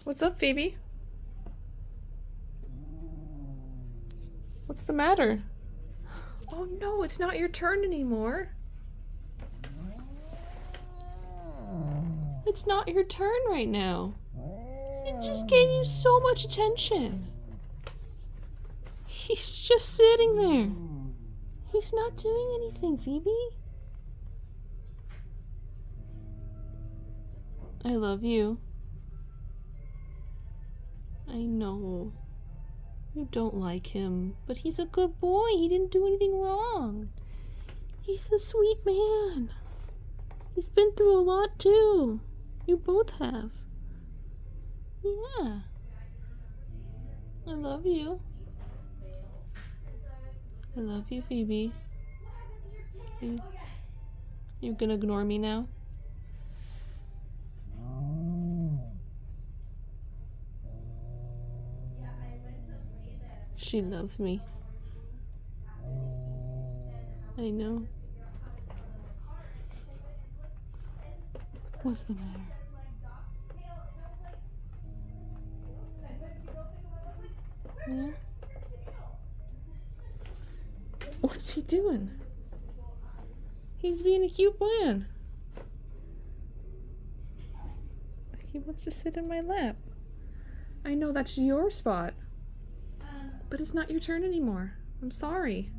What's up, Phoebe? What's the matter? Oh no, it's not your turn anymore. It's not your turn right now. He just gave you so much attention. He's just sitting there. He's not doing anything, Phoebe. I love you. I know. You don't like him, but he's a good boy. He didn't do anything wrong. He's a sweet man. He's been through a lot too. You both have. Yeah. I love you. I love you, Phoebe. You gonna ignore me now? She loves me. I know. What's the matter? Yeah? What's he doing? He's being a cute man. He wants to sit in my lap. I know that's your spot. But it's not your turn anymore. I'm sorry.